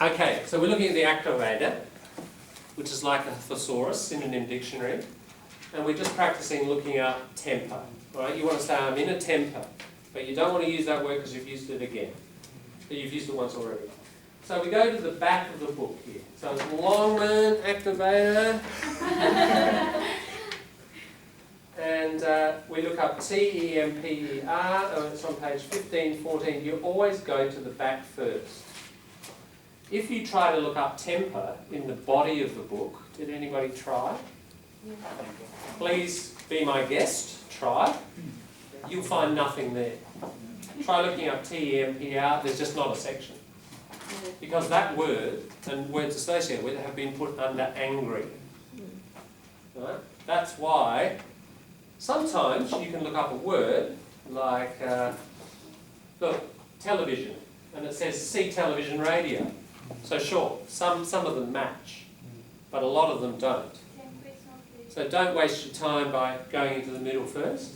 Okay, so we're looking at the activator, which is like a thesaurus, synonym dictionary, and we're just practicing looking up temper. Right? You want to say, I'm in a temper, but you don't want to use that word because you've used it again. So you've used it once already. So we go to the back of the book here. So it's Longman Activator. And we look up T-E-M-P-E-R, and it's on page 15, 14. You always go to the back first. If you try to look up temper in the body of the book, did anybody try? Yeah. Please be my guest, try. You'll find nothing there. Try looking up T-E-M-P-R, there's just not a section. Because that word, and words associated with it, have been put under angry. Right? That's why sometimes you can look up a word like, look, television, and it says see television radio. So sure, some of them match, but a lot of them don't. So don't waste your time by going into the middle first.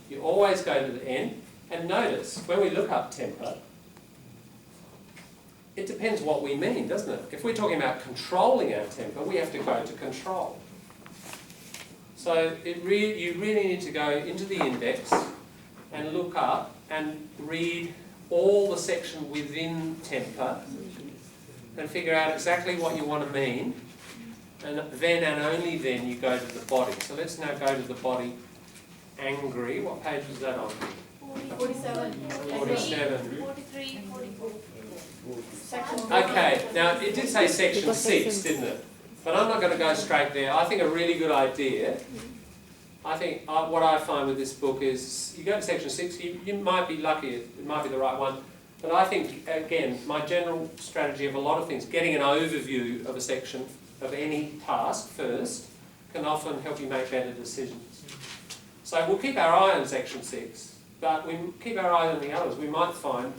You always go to the end, and notice, when we look up temper, it depends what we mean, doesn't it? If we're talking about controlling our temper, we have to go to control. So you really need to go into the index and look up and read all the section within temper and figure out exactly what you want to mean, and then and only then you go to the body. So let's now go to the body. Angry. What page was that on? 47. 47. 43, 44. Okay, now it did say section 6, didn't it? But I'm not going to go straight there. I think a really good idea, I think what I find with this book is, you go to section 6, you might be lucky, it might be the right one, but I think, again, my general strategy of a lot of things, getting an overview of a section of any task first, can often help you make better decisions. So we'll keep our eye on section 6, but we keep our eye on the others. We might find,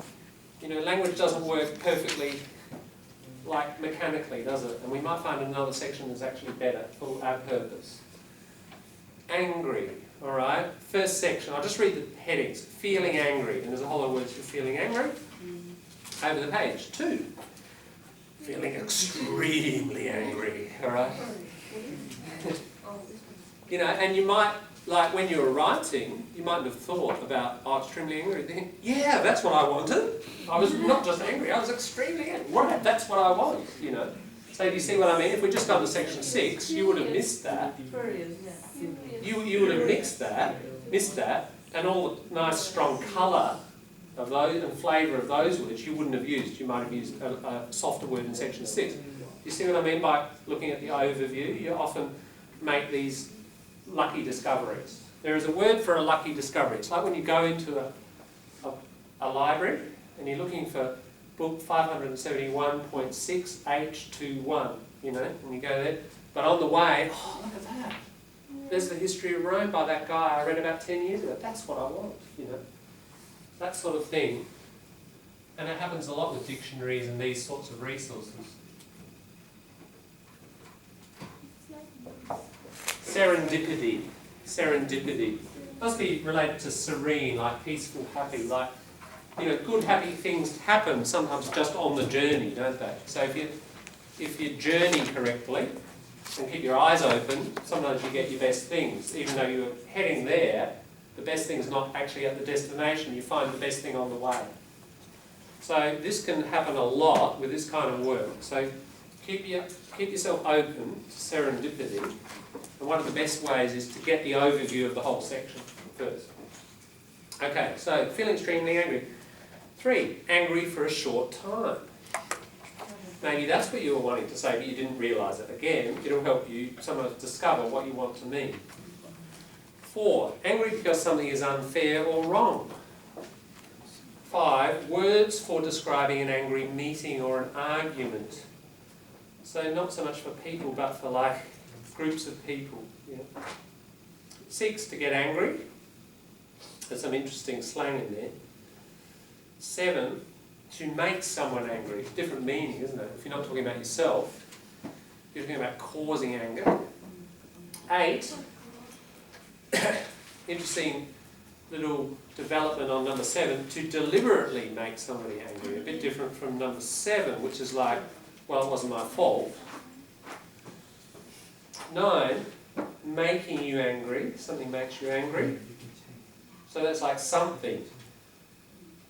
language doesn't work perfectly like mechanically, does it? And we might find another section that's actually better for our purpose. Angry, all right? First section, I'll just read the headings. Feeling angry, and there's a whole lot of words for feeling angry. Over the page, 2. Feeling extremely angry, all right? And you might, like when you were writing, you mightn't have thought about, extremely angry, thinking, yeah, that's what I wanted. I was not just angry, I was extremely angry. Right, that's what I want, So do you see what I mean? If we just gone to section 6, you would have missed that. You would have missed that, and all the nice strong colour of those and flavour of those words you wouldn't have used. You might have used a softer word in section 6. Do you see what I mean by looking at the overview? You often make these lucky discoveries. There is a word for a lucky discovery. It's like when you go into a library and you're looking for book 571.6 H21, and you go there. But on the way, look at that. There's the history of Rome by that guy I read about 10 years ago. That's what I want, That sort of thing. And it happens a lot with dictionaries and these sorts of resources. Serendipity. Serendipity. Must be related to serene, like peaceful, happy, like, good, happy things happen sometimes just on the journey, don't they? So if you journey correctly and keep your eyes open, sometimes you get your best things. Even though you're heading there, the best thing's not actually at the destination, you find the best thing on the way. So this can happen a lot with this kind of work. So keep yourself open to serendipity. And one of the best ways is to get the overview of the whole section first. Okay, so feeling extremely angry. 3, angry for a short time. Maybe that's what you were wanting to say, but you didn't realise it. Again, it'll help you sometimes discover what you want to mean. 4, angry because something is unfair or wrong. 5, words for describing an angry meeting or an argument. So not so much for people, but for groups of people. 6, to get angry. There's some interesting slang in there. 7, to make someone angry. Different meaning, isn't it? If you're not talking about yourself, you're talking about causing anger. 8, interesting little development on number 7, to deliberately make somebody angry. A bit different from number 7, which is like well, it wasn't my fault. 9, making you angry. Something makes you angry. So that's like something.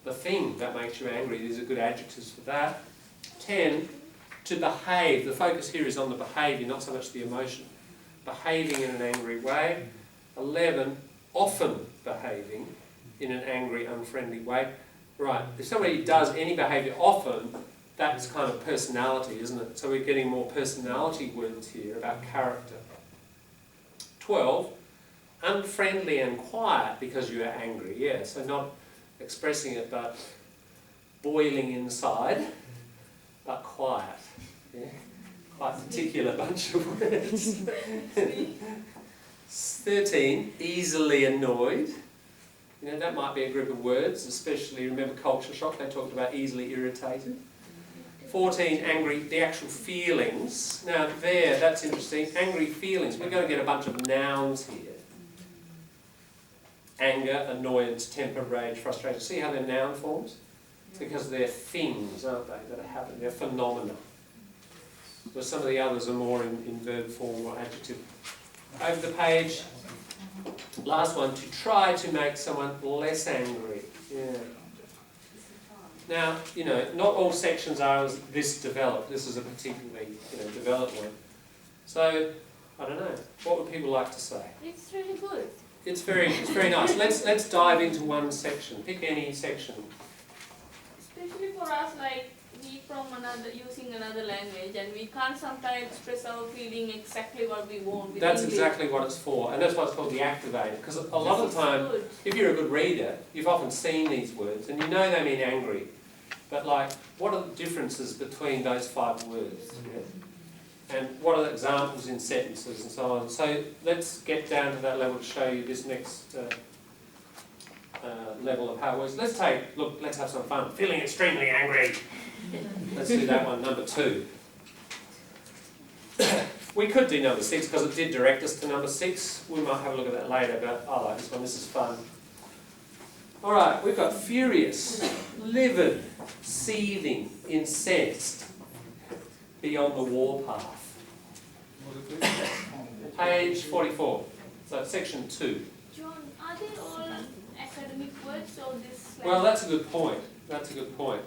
The thing that makes you angry. These are good adjectives for that. 10, to behave. The focus here is on the behaviour, not so much the emotion. Behaving in an angry way. 11, often behaving in an angry, unfriendly way. Right, if somebody does any behaviour often, that's kind of personality, isn't it? So we're getting more personality words here about character. 12, unfriendly and quiet because you are angry. Yeah, so not expressing it but boiling inside, but quiet. Yeah, quite a particular bunch of words. 13, easily annoyed. You know, that might be a group of words, especially, remember Culture Shock, they talked about easily irritated. 14, angry, the actual feelings. Now there, that's interesting, angry feelings. We're going to get a bunch of nouns here. Anger, annoyance, temper, rage, frustration. See how they're noun forms? Because they're things, aren't they, that are happening. They're phenomena. Whereas some of the others are more in verb form or adjective. Over the page, last one, to try to make someone less angry. Yeah. Now, you know, not all sections are this developed. This is a particularly, developed one. So, I don't know. What would people like to say? It's really good. It's very nice. Let's dive into one section. Pick any section. Especially for us, like we using another language, and we can't sometimes express our feeling exactly what we want. That's exactly what it's for, and that's why it's called the activator. Because a lot of the time, if you're a good reader, you've often seen these words, and you know they mean angry. But like, what are the differences between those 5 words? Yeah? And what are the examples in sentences and so on? So let's get down to that level to show you this next level of how it works. Let's have some fun. Feeling extremely angry. Let's do that one, number 2. We could do number 6 because it did direct us to number 6. We might have a look at that later, but I like this one. This is fun. All right, we've got furious, livid, seething, incensed, beyond the warpath. Page 44. So section 2. John, are they all academic words or this? Well, that's a good point. That's a good point.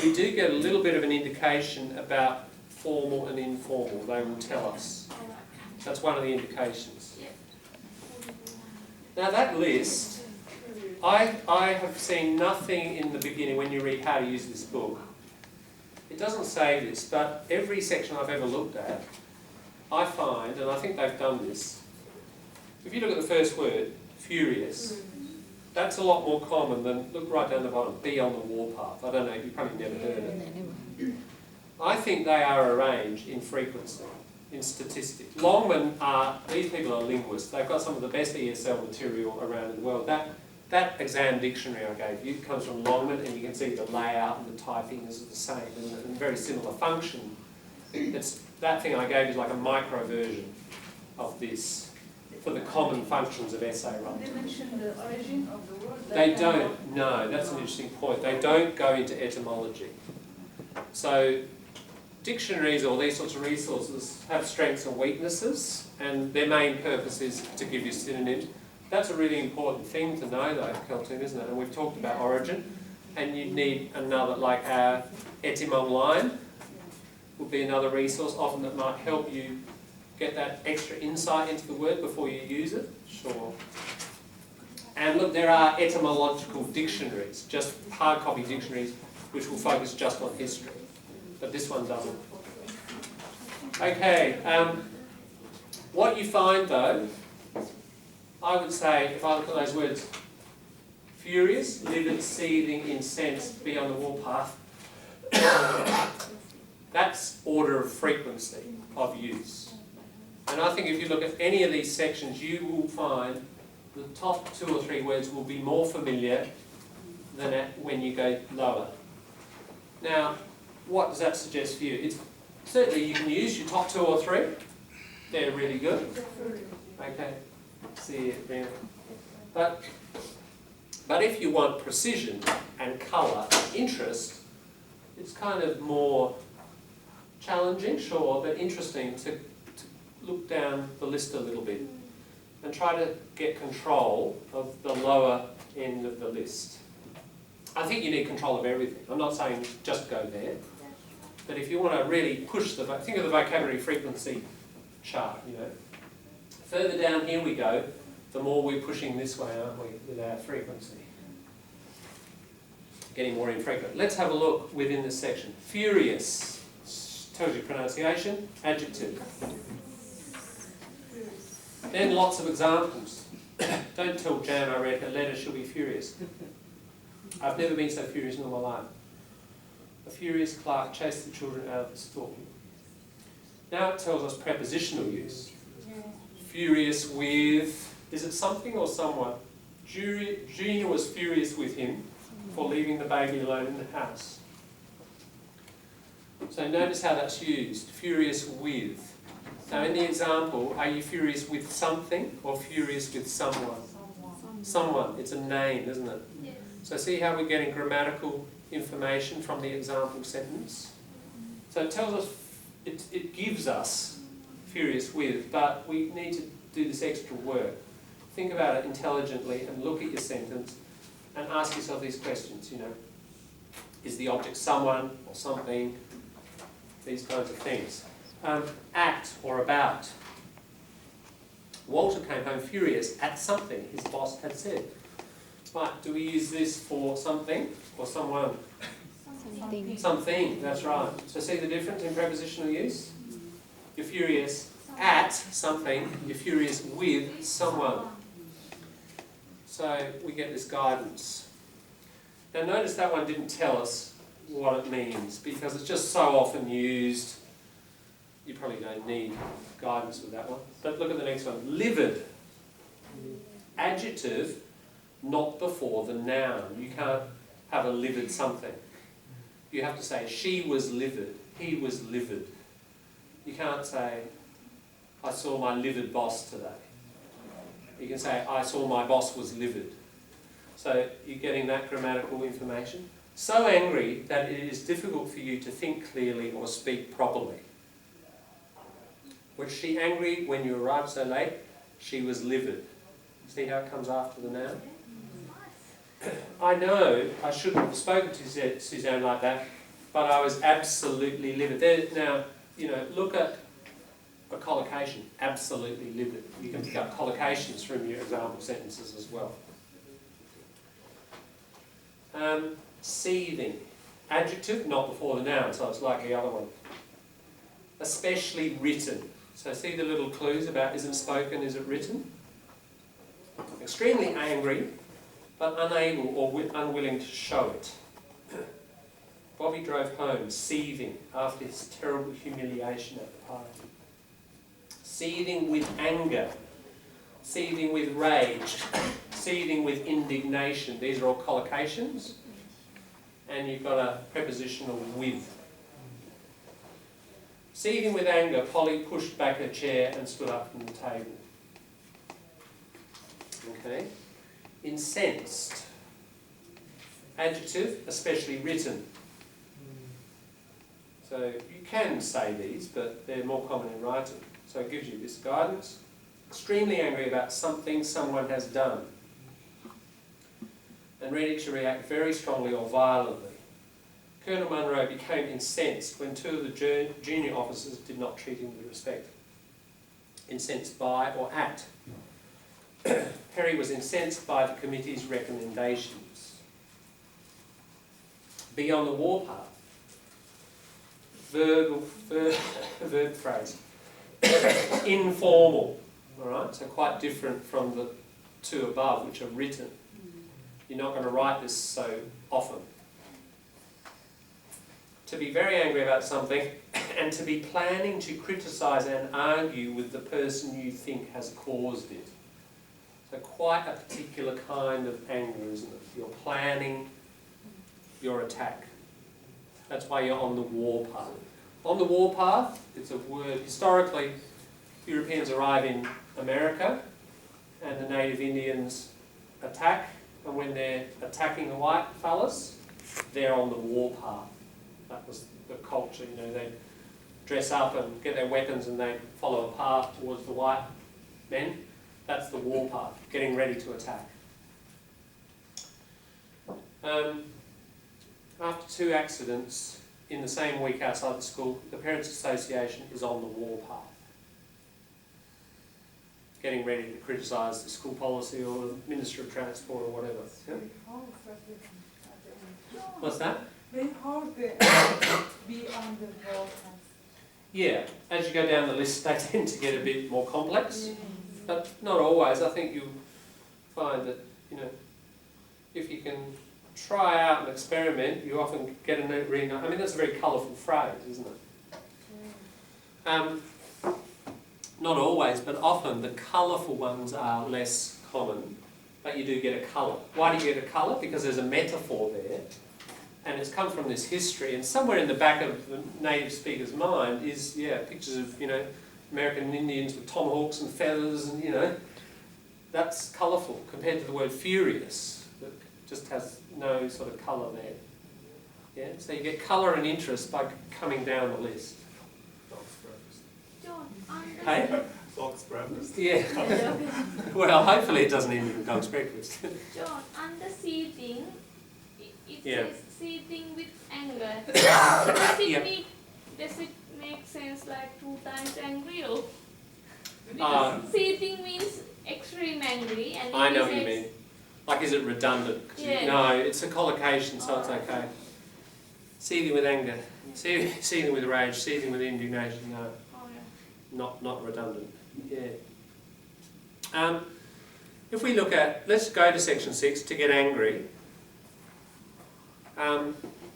We do get a little bit of an indication about formal and informal. They will tell us. That's one of the indications. Now that list, I have seen nothing in the beginning when you read how to use this book. It doesn't say this, but every section I've ever looked at, I find, and I think they've done this, if you look at the first word, furious, that's a lot more common than, look right down the bottom, be on the warpath. I don't know, you've probably never heard it. I think they are arranged in frequency, in statistics. Longman these people are linguists. They've got some of the best ESL material around in the world. That exam dictionary I gave you comes from Longman, and you can see the layout and the typing is the same and very similar function. That thing I gave is like a micro version of this for the common functions of essay writing. They mention the origin of the word? They don't, no, that's an interesting point. They don't go into etymology. So dictionaries or these sorts of resources have strengths and weaknesses, and their main purpose is to give you synonyms. That's a really important thing to know though, Kelton, isn't it? And we've talked about origin, and you need another, like our etymon line would be another resource, often that might help you get that extra insight into the word before you use it. Sure. And look, there are etymological dictionaries, just hard copy dictionaries, which will focus just on history. But this one doesn't. Okay, what you find though, I would say, if I look at those words, furious, livid, seething, incensed, be on the warpath, that's order of frequency of use. And I think if you look at any of these sections, you will find the top 2 or 3 words will be more familiar than when you go lower. Now, what does that suggest for you? Certainly you can use your top 2 or 3. They're really good. Okay. See it there. But if you want precision and colour and interest, it's kind of more Challenging, sure, but interesting to look down the list a little bit and try to get control of the lower end of the list. I think you need control of everything. I'm not saying just go there, but if you want to really push the, think of the vocabulary frequency chart, you know. Further down here we go, the more we're pushing this way, aren't we, with our frequency. Getting more infrequent. Let's have a look within this section. Furious, tells you pronunciation, adjective. Then lots of examples. Don't tell Jan I read her letter, she'll be furious. I've never been so furious in all my life. A furious clerk chased the children out of the store. Now it tells us prepositional use. Furious with, is it something or someone? Gina was furious with him for leaving the baby alone in the house. So notice how that's used, furious with. Now in the example, are you furious with something or furious with someone? Someone, it's a name, isn't it? Yes. So see how we're getting grammatical information from the example sentence? So it tells us, it gives us furious with, but we need to do this extra work. Think about it intelligently and look at your sentence and ask yourself these questions, you know. Is the object someone or something? These kinds of things. At or about. Walter came home furious at something his boss had said. Right, do we use this for something or someone? Something. Something, that's right. So see the difference in prepositional use? You're furious at something, you're furious with someone. So we get this guidance. Now notice that one didn't tell us what it means because it's just so often used. You probably don't need guidance with that one. But look at the next one. Livid. Adjective, not before the noun. You can't have a livid something. You have to say, she was livid, he was livid. You can't say, I saw my livid boss today. You can say, I saw my boss was livid. So you're getting that grammatical information. So angry that it is difficult for you to think clearly or speak properly. Was she angry when you arrived so late? She was livid. See how it comes after the noun? I know I shouldn't have spoken to Suzanne like that, but I was absolutely livid. There, now, you know, look at a collocation, absolutely livid. You can pick up collocations from your example sentences as well. Seething. Adjective, not before the noun, so it's like the other one. Especially written. So see the little clues about is it spoken, is it written? Extremely angry, but unable or unwilling to show it. Bobby drove home, seething, after his terrible humiliation at the party. Seething with anger, seething with rage, seething with indignation. These are all collocations. And you've got a prepositional with. Seething with anger, Polly pushed back her chair and stood up from the table. Okay. Incensed. Adjective, especially written. So you can say these, but they're more common in writing. So it gives you this guidance. Extremely angry about something someone has done. And ready to react very strongly or violently. Colonel Munro became incensed when two of the junior officers did not treat him with respect. Incensed by or at. Perry was incensed by the committee's recommendations. Be on the warpath. Verb phrase. Informal. Alright, so quite different from the two above, which are written. You're not going to write this so often. To be very angry about something and to be planning to criticise and argue with the person you think has caused it. So quite a particular kind of anger, isn't it? You're planning your attack. That's why you're on the warpath. On the warpath, it's a word, historically, Europeans arrive in America and the native Indians attack, and when they're attacking the white fellas, they're on the warpath. That was the culture, you know, they'd dress up and get their weapons and they follow a path towards the white men. That's the war path, getting ready to attack. After 2 accidents in the same week outside the school, the Parents' Association is on the war path. Getting ready to criticise the school policy or the Minister of Transport or whatever. Yeah? What's that? Very hard to be on the war path. Yeah, as you go down the list, they tend to get a bit more complex, but not always. I think you'll find that, you know, if you can try out and experiment, you often get a really nice, I mean, that's a very colourful phrase, isn't it? Not always, but often the colourful ones are less common, but you do get a colour. Why do you get a colour? Because there's a metaphor there, and it's come from this history, and somewhere in the back of the native speaker's mind is, yeah, pictures of, you know, American Indians with tomahawks and feathers, and, you know, that's colourful compared to the word furious, that just has no sort of colour there. Yeah, so you get colour and interest by coming down the list. John, Hey? Dog's breakfast. Yeah. Well, hopefully it doesn't end in dog's breakfast. John, under seething, it Yeah. says seething with anger. Yep. Does it make sense like 2 times angry? Or? Uh, Seething means extreme angry, and I it know is what you mean. Like, is it redundant? 'Cause Yeah. No, it's a collocation, so it's okay. Seething with anger, seething with rage, seething with indignation, no, Oh, yeah. not redundant. Yeah. If we look at, let's go to section 6, to get angry.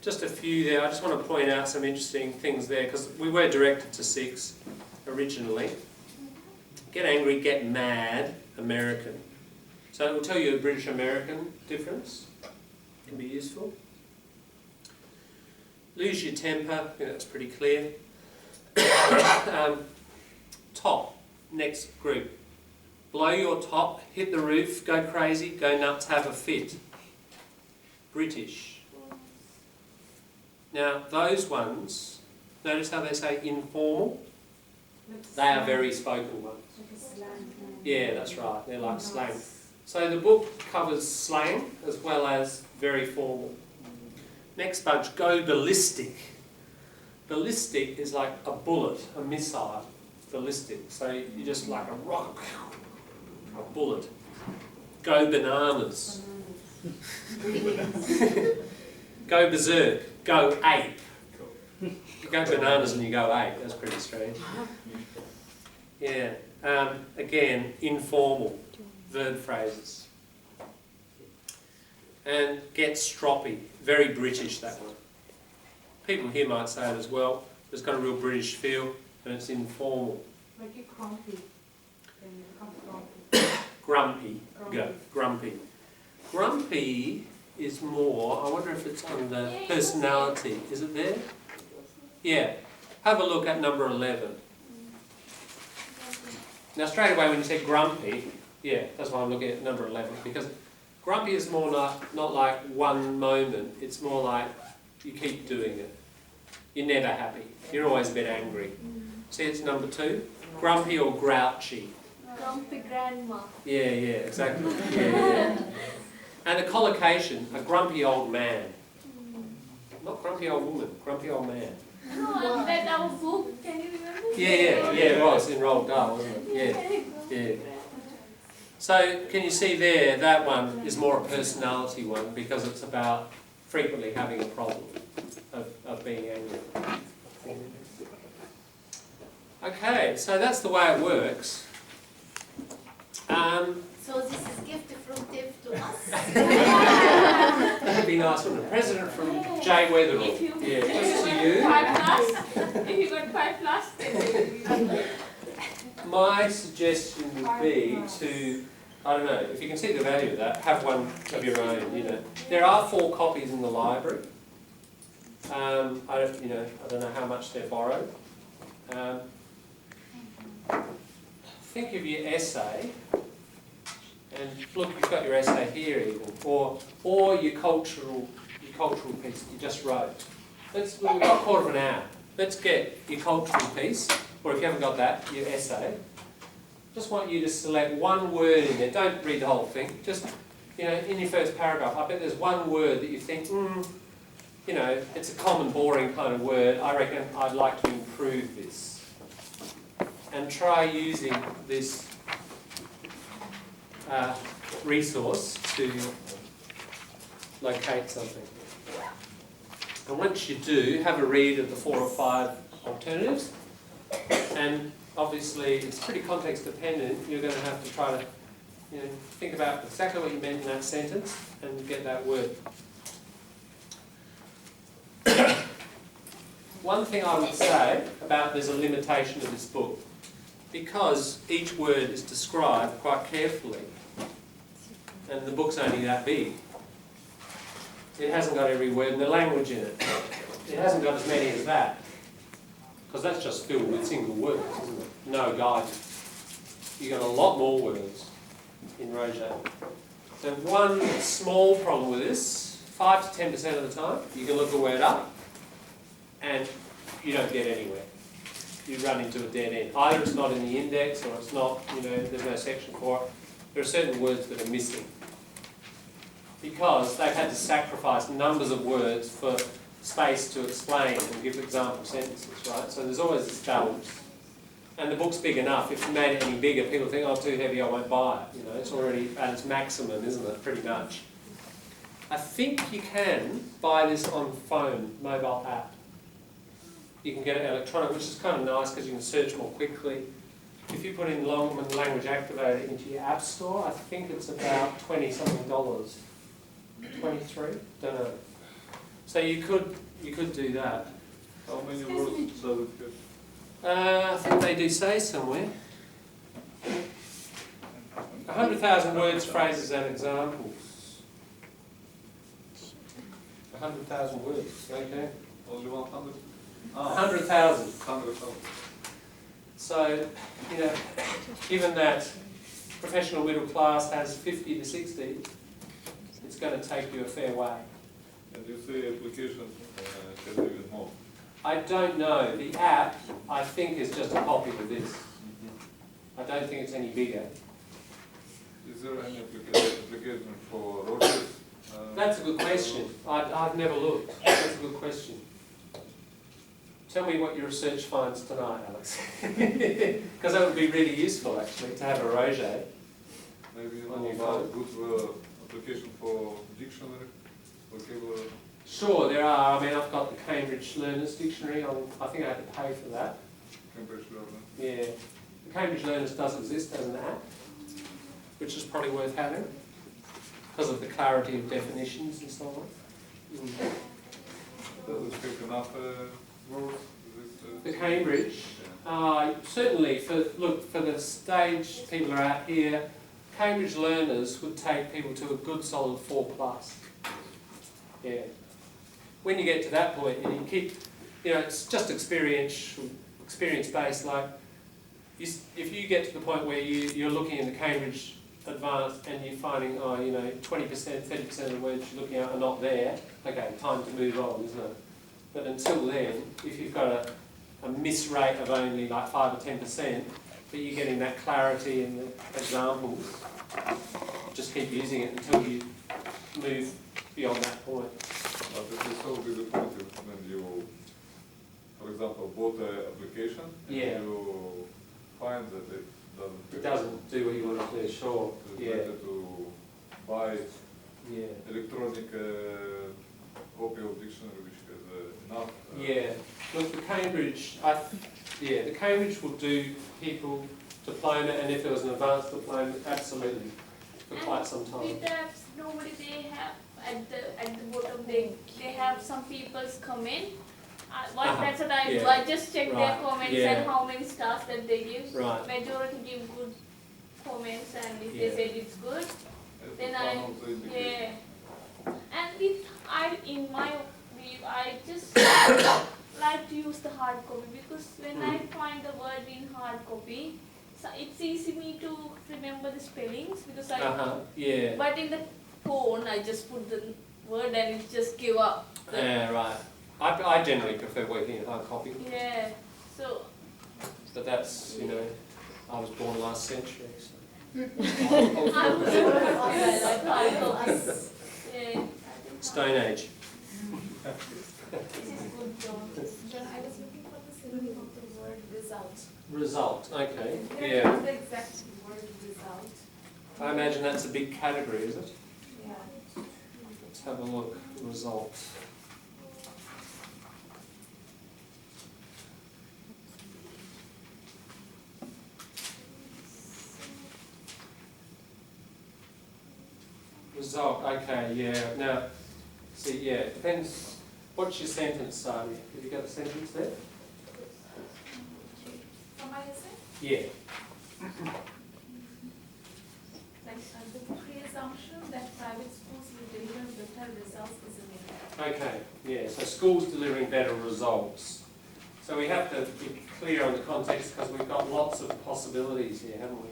Just a few there. I just want to point out some interesting things there, because we were directed to 6 originally. Get angry, get mad, American. So it will tell you a British-American difference. Can be useful. Lose your temper, I think that's pretty clear. Top, next group. Blow your top, hit the roof, go crazy, go nuts, have a fit. British. Now those ones, notice how they say informal? They are very spoken ones. Yeah, that's right, they're like slang. So the book covers slang as well as very formal. Next bunch, go ballistic. Ballistic is like a bullet, a missile. Ballistic. So you just like a rock, a bullet. Go bananas. Go berserk. Go ape. You go bananas and you go ape. That's pretty strange. Yeah. Again, informal verb phrases. And get stroppy. Very British, that one. People here might say it as well. It's got a real British feel, and it's informal. Make it grumpy. Then you become Grumpy. grumpy. Go. Grumpy. Grumpy is more, I wonder if it's under personality. Is it there? Yeah. Have a look at number 11. Now straight away when you say grumpy, yeah, that's why I'm looking at number 11, because grumpy is more not like one moment, it's more like you keep doing it. You're never happy. You're always a bit angry. See, it's number 2. Grumpy or grouchy. Grumpy grandma. Yeah, exactly. Yeah. And a collocation, a grumpy old man. Not grumpy old woman, grumpy old man. No, that our book, can you remember? Yeah, it was in Roald Dahl, wasn't it? Yeah. So, can you see there, that one is more a personality one because it's about frequently having a problem of being angry. Okay, so that's the way it works. So this is gift from Tiff to us. That'd be nice, wouldn't it? Present from Jay Weatherall. If you Yeah, just to you. 5+, if you got 5+, then My suggestion would be to, I don't know, if you can see the value of that, have one of your own, you know. There are 4 copies in the library. I don't know how much they're borrowed. Think of your essay, and look, you've got your essay here even, or your cultural piece that you just wrote. We've got a quarter of an hour. let's get your cultural piece, or if you haven't got that, your essay. Just want you to select one word in there. Don't read the whole thing. Just, in your first paragraph, I bet there's one word that you think, it's a common, boring kind of word. I reckon I'd like to improve this. And try using this resource to locate something. And once you do, have a read of the 4 or 5 alternatives. And obviously, it's pretty context dependent. You're going to have to try to think about exactly what you meant in that sentence and get that word. One thing I would say about there's a limitation to this book, because each word is described quite carefully, and the book's only that big. It hasn't got every word in the language in it. It hasn't got as many as that, because that's just filled with single words, isn't it? No guidance. You've got a lot more words in Roger. So one small problem with this, 5 to 10% of the time, you can look a word up and you don't get anywhere. You run into a dead end. Either it's not in the index or it's not, there's no section for it. There are certain words that are missing because they've had to sacrifice numbers of words for space to explain and give example sentences, right? So there's always this balance. And the book's big enough. If you made it any bigger, people think, oh, too heavy, I won't buy it. It's already at its maximum, isn't it? Pretty much. I think you can buy this on phone, mobile app. You can get it electronic, which is kind of nice because you can search more quickly. If you put in Longman Activator into your app store, I think it's about $20-something. 23? Don't know. So you could do that. How many words does it have? I think they do say somewhere. 100,000 words, phrases and examples. 100,000 words, okay? Only 100? 100,000. 100,000. So, given that professional middle class has 50 to 60, it's going to take you a fair way. And you say application has even more. I don't know. The app, I think, is just a copy of this. I don't think it's any bigger. Is there any application for Rogers? That's a good question. I've never looked. That's a good question. Tell me what your research finds tonight, Alex. Because that would be really useful, actually, to have a Roger. Maybe you know about good application for dictionary, vocabulary. Sure, there are. I mean, I've got the Cambridge Learners Dictionary. I think I had to pay for that. Cambridge Learner. Yeah. The Cambridge Learners does exist as an app, which is probably worth having because of the clarity of definitions and so on. Does it speak enough words? The Cambridge, certainly for the stage people are at here, Cambridge Learners would take people to a good solid 4+. Yeah. When you get to that point and you keep, it's just experience-based, like if you get to the point where you're looking in the Cambridge Advanced and you're finding, 20%, 30% of the words you're looking at are not there, okay, time to move on, isn't it? But until then, if you've got a miss rate of only like 5 or 10%, but you're getting that clarity in the examples, just keep using it until you move beyond that point. But it is so disappointing when you, for example, bought an application and you find that it doesn't do what you want to do, sure. It's better to buy electronic copy of dictionary which has enough. Look, the Cambridge will do people diploma, and if there was an advanced diploma, absolutely, for quite some time. With that, normally they have at the bottom they have some people's comment. That's what I just check their comments and how many stars that they give. Right. Majority give good comments, and if they said it's good, then And in my view, I just like to use the hard copy because when I find the word in hard copy, so it's easy me to remember the spellings because But in the phone, I just put the word and it just give up. Right. I generally prefer working in hard copy, Yeah. So but that's, you know, I was born last century, so. I would like hard copy. Us. Yeah. Stone Age. This is good, John. John, I was looking for the synonym of the word result. Result, okay, Here yeah. is the exact word result. I imagine that's a big category, is it? Yeah. Let's have a look. Result. Result, okay, yeah. Now, see, yeah, it depends. What's your sentence, Sari? Have you got a sentence there? From my essay, Yeah. like the presumption that private schools will deliver better results is a myth. Okay, yeah, so schools delivering better results. So we have to be clear on the context because we've got lots of possibilities here, haven't we?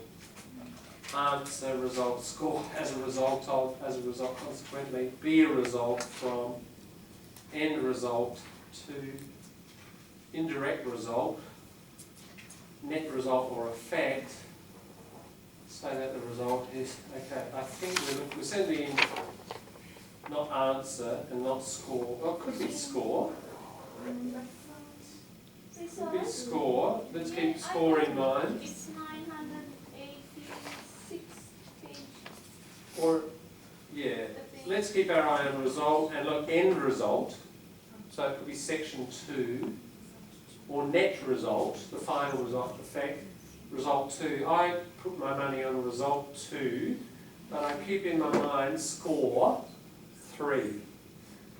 Answer, result, score as a result of, as a result consequently, be a result from, end result to, indirect result, net result or effect. Say that the result is, okay, I think we're certainly in not answer and not score. Well, it could be score. Could be score. Let's keep score in mind. It's 986 page. Or, yeah, let's keep our eye on result and look end result. So it could be section 2 or net result, the final result effect. Result 2. I put my money on result 2, but I keep in my mind score 3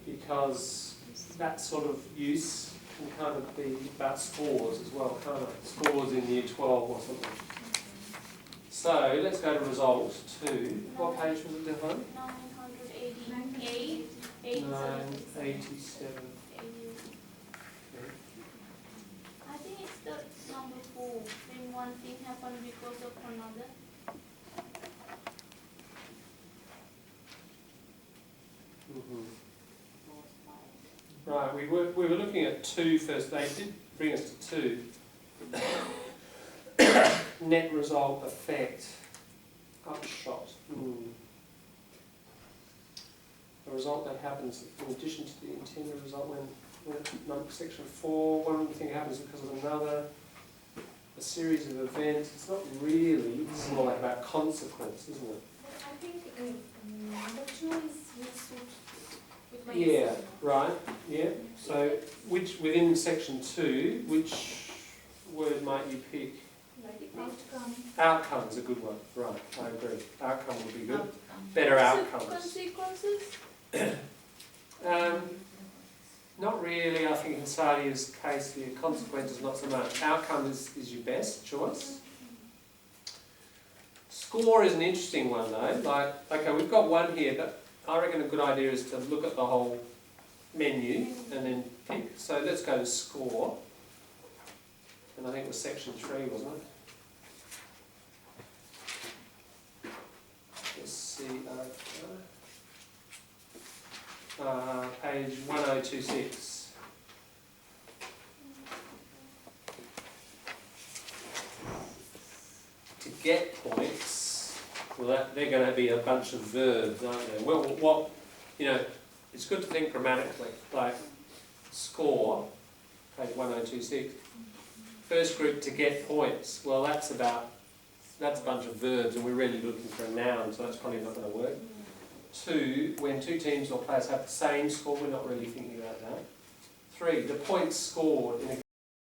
because that sort of use can kind of be about scores as well, can't it? Scores in year 12 or something. So let's go to result 2. What page was it, Devon? 988. 987. I think it's the number 4. When one thing happened because of another. Mm-hmm. Right, we were looking at 2 first. They did bring us to 2. Net result effect. Upshot. A result that happens in addition to the intended result when section 4, one thing happens because of another. A series of events. It's not really, it's more like about consequence, isn't it? I think number 2 will suit with my Yeah, essay. right, yeah. So which within section 2, which word might you pick? Like outcome. Outcome's a good one, right, I agree. Outcome would be good. Outcome. Better outcomes. Consequences? Not really, I think in Sadia's case, the consequences not so much. Outcome is your best choice. Score is an interesting one though. Like, okay, we've got one here, but I reckon a good idea is to look at the whole menu and then pick. So let's go to score. And I think it was section 3, wasn't it? Let's see, page 1026. To get points, well, they're going to be a bunch of verbs, aren't they? Well, what, you know, it's good to think grammatically. Like, score, page 1026. First group, to get points. Well, that's a bunch of verbs, and we're really looking for a noun, so that's probably not going to work. 2, when 2 teams or players have the same score, we're not really thinking about that. 3, the points scored in a